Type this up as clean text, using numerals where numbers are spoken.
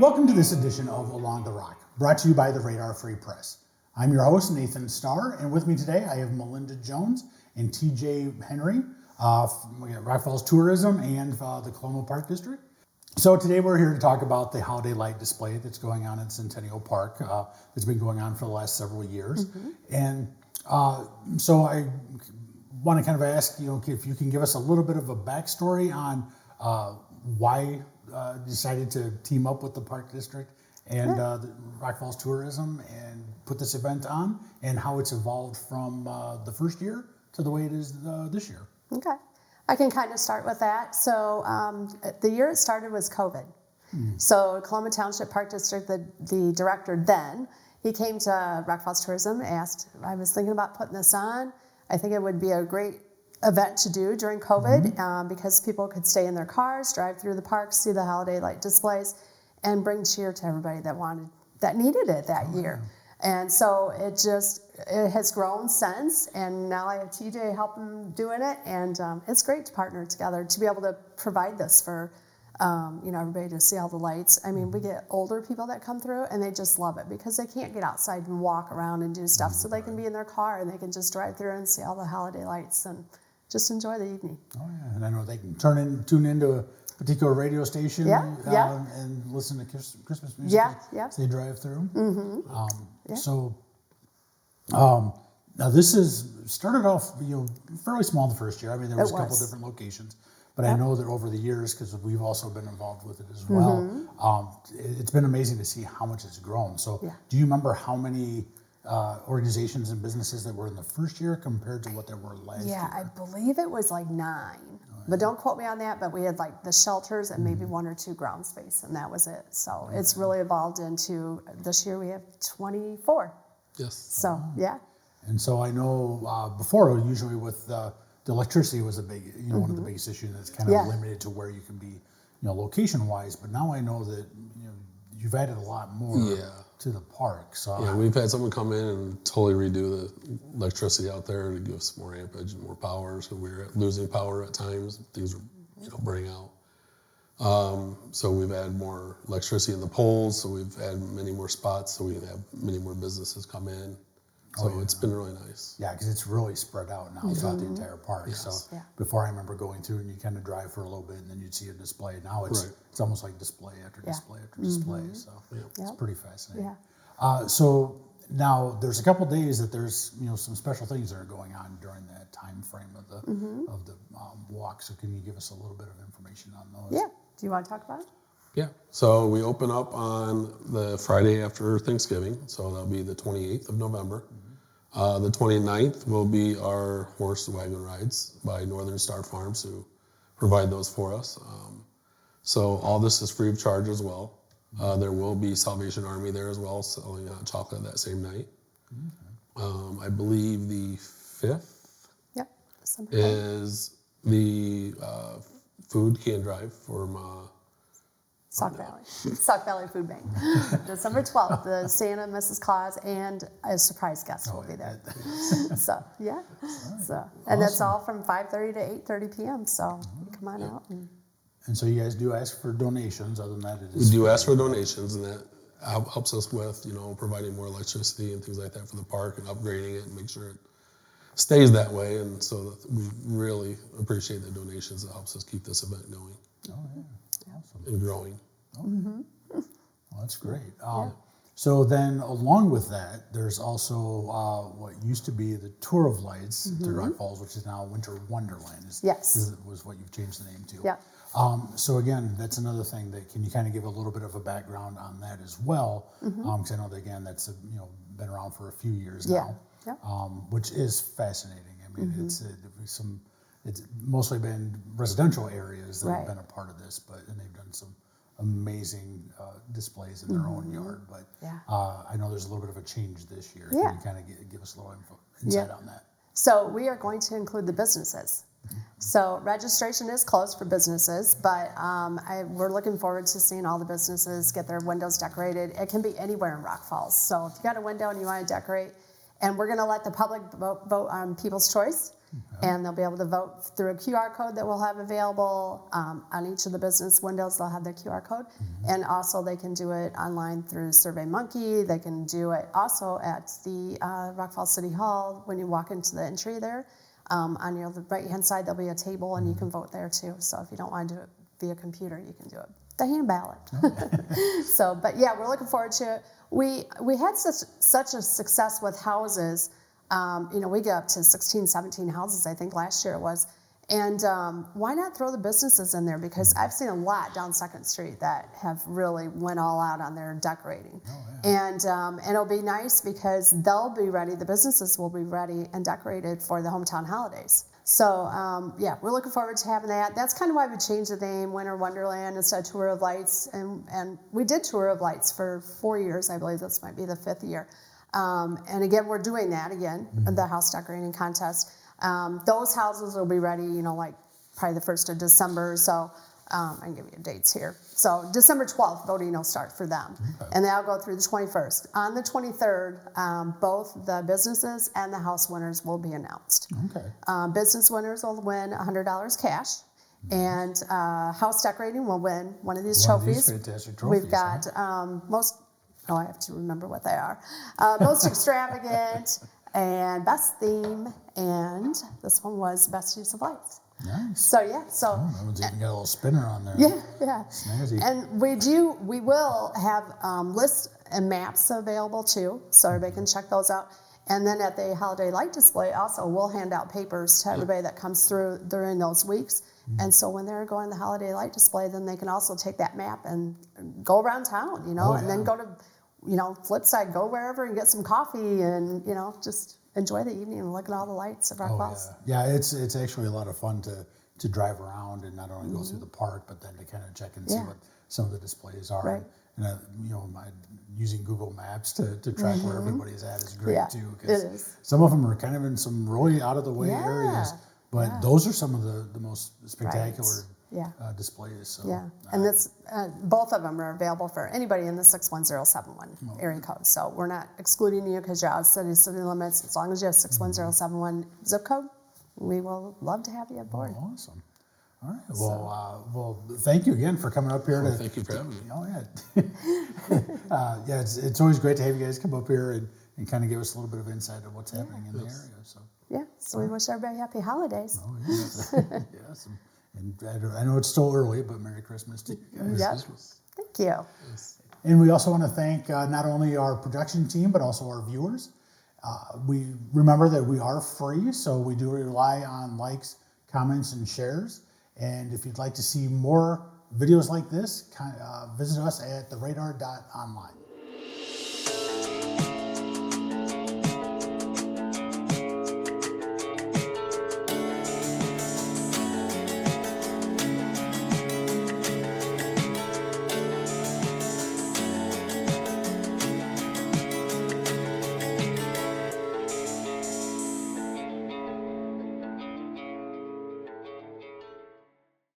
Welcome to this edition of Along the Rock, brought to you by the Radar Free Press. I'm your host, Nathan Stahr, and with me today I have Melinda Jones and TJ Henry from Rock Falls Tourism and the Coloma Park District. So today we're here to talk about the holiday light display that's going on at Centennial Park. It's been going on for the last several years. And so I want to kind of ask, if you can give us a little bit of a backstory on why decided to team up with the Park District and the Rock Falls Tourism and put this event on, and how it's evolved from the first year to the way it is this year. Okay. I can kind of start with that. So the year it started was COVID. So Coloma Township Park District, the director then, he came to Rock Falls Tourism, asked, I was thinking about putting this on. I think it would be a great event to do during COVID because people could stay in their cars, drive through the park, see the holiday light displays, and bring cheer to everybody that needed it that year. And so it has grown since, and now I have TJ helping doing it, and it's great to partner together to be able to provide this for everybody to see all the lights. I mean, we get older people that come through, and they just love it because they can't get outside and walk around and do stuff, so they can be in their car and they can just drive through and see all the holiday lights and just enjoy the evening. Oh yeah, and I know they can tune into a particular radio station and listen to Christmas music as they drive through. So now this is started off fairly small the first year. I mean, there was a couple different locations, but I know that over the years, because we've also been involved with it as well, it's been amazing to see how much it's grown. So do you remember how many organizations and businesses that were in the first year compared to what there were last year? I believe it was like 9. But don't quote me on that, but we had like the shelters and maybe 1 or 2 ground space, and that was it. So it's really evolved into, this year we have 24. Yes. So, And so I know before, usually with the electricity was a big, one of the biggest issues that's kind of limited to where you can be, location-wise. But now I know that, you've added a lot more to the park. So we've had someone come in and totally redo the electricity out there to give us more ampage and more power. So we were losing power at times. Things were, burning out. So we've added more electricity in the poles. So we've had many more spots. So we have many more businesses come in. So it's been really nice. Yeah, because it's really spread out now throughout the entire park. Yes. So before I remember going through and you kind of drive for a little bit and then you'd see a display. Now it's almost like display after display after display. So it's pretty fascinating. So now there's a couple days that there's some special things that are going on during that time frame of the walk. So can you give us a little bit of information on those? Yeah. Do you want to talk about it? Yeah. So we open up on the Friday after Thanksgiving. So that'll be the 28th of November. The 29th will be our horse wagon rides by Northern Star Farms, who provide those for us. So all this is free of charge as well. There will be Salvation Army there as well, selling hot chocolate that same night. I believe the 5th is the food can drive from Sauk Valley Food Bank. December 12th, the Santa, Mrs. Claus, and a surprise guest will be there. So, and that's all from 5:30 to 8:30 p.m. So come on out. And so you guys do ask for donations. Other than that, we do ask for donations, and that helps us with providing more electricity and things like that for the park and upgrading it and make sure it stays that way. And so we really appreciate the donations. That helps us keep this event going. Oh yeah. Awesome. And growing. Well, that's great. So then along with that, there's also what used to be the Tour of Lights to Rock Falls, which is now Winter Wonderland. Was what you've changed the name to. Yeah. So again, that's another thing that, can you kind of give a little bit of a background on that as well? Because I know that, again, that's been around for a few years now, which is fascinating. I mean, it's mostly been residential areas that have been a part of this, and they've done some amazing displays in their own yard. But I know there's a little bit of a change this year. Can you kind of give us a little insight on that? So we are going to include the businesses. So registration is closed for businesses, but we're looking forward to seeing all the businesses get their windows decorated. It can be anywhere in Rock Falls. So if you got a window and you want to decorate, and we're going to let the public vote on People's Choice. And they'll be able to vote through a QR code that we'll have available on each of the business windows. They'll have their QR code. And also they can do it online through SurveyMonkey. They can do it also at the Rock Falls City Hall when you walk into the entry there. On your right-hand side, there'll be a table, and you can vote there too. So if you don't want to do it via computer, you can do it the hand ballot. So, but yeah, we're looking forward to it. We had such a success with houses. We got up to 16, 17 houses, I think last year it was. And why not throw the businesses in there? Because I've seen a lot down 2nd Street that have really went all out on their decorating. And it'll be nice because they'll be ready, the businesses will be ready and decorated for the hometown holidays. So yeah, we're looking forward to having that. That's kind of why we changed the name, Winter Wonderland, instead of Tour of Lights. And we did Tour of Lights for 4 years, I believe this might be the 5th year. And again, we're doing that again, the house decorating contest. Those houses will be ready, like probably the 1st of December. So I can give you dates here. So December 12th, voting will start for them. And that'll go through the 21st. On the 23rd, both the businesses and the house winners will be announced. Business winners will win $100 cash. And house decorating will win one of these trophies. Fantastic trophies. We've got I have to remember what they are. Most extravagant and best theme, and this one was best use of lights. Nice. So yeah, that one's even got a little spinner on there. Yeah. Snazzy. And we will have lists and maps available too, so everybody can check those out. And then at the holiday light display, also we'll hand out papers to everybody that comes through during those weeks. And so when they're going to the holiday light display, then they can also take that map and go around town, and then go to, flip side, go wherever and get some coffee and, just enjoy the evening and look at all the lights of Rock Falls. Yeah, it's actually a lot of fun to drive around and not only go through the park, but then to kind of check and see what some of the displays are. Right. And using Google Maps to track where everybody's at is great too. It is. Some of them are kind of in some really out of the way areas, but those are some of the most spectacular displays. So, and both of them are available for anybody in the 61071 area code. So we're not excluding you because you're outside the city limits. As long as you have 61071 zip code, we will love to have you aboard. Oh, awesome. All right. Well, thank you again for coming up here. Thank you for having me. Oh yeah. It's always great to have you guys come up here and kind of give us a little bit of insight of what's happening in the area. So we wish everybody happy holidays. Oh yes. Yes. And I know it's still early, but Merry Christmas to you guys. Yep. Thank you. Yes. And we also want to thank not only our production team, but also our viewers. We remember that we are free, so we do rely on likes, comments, and shares. And if you'd like to see more videos like this, visit us at theradar.online.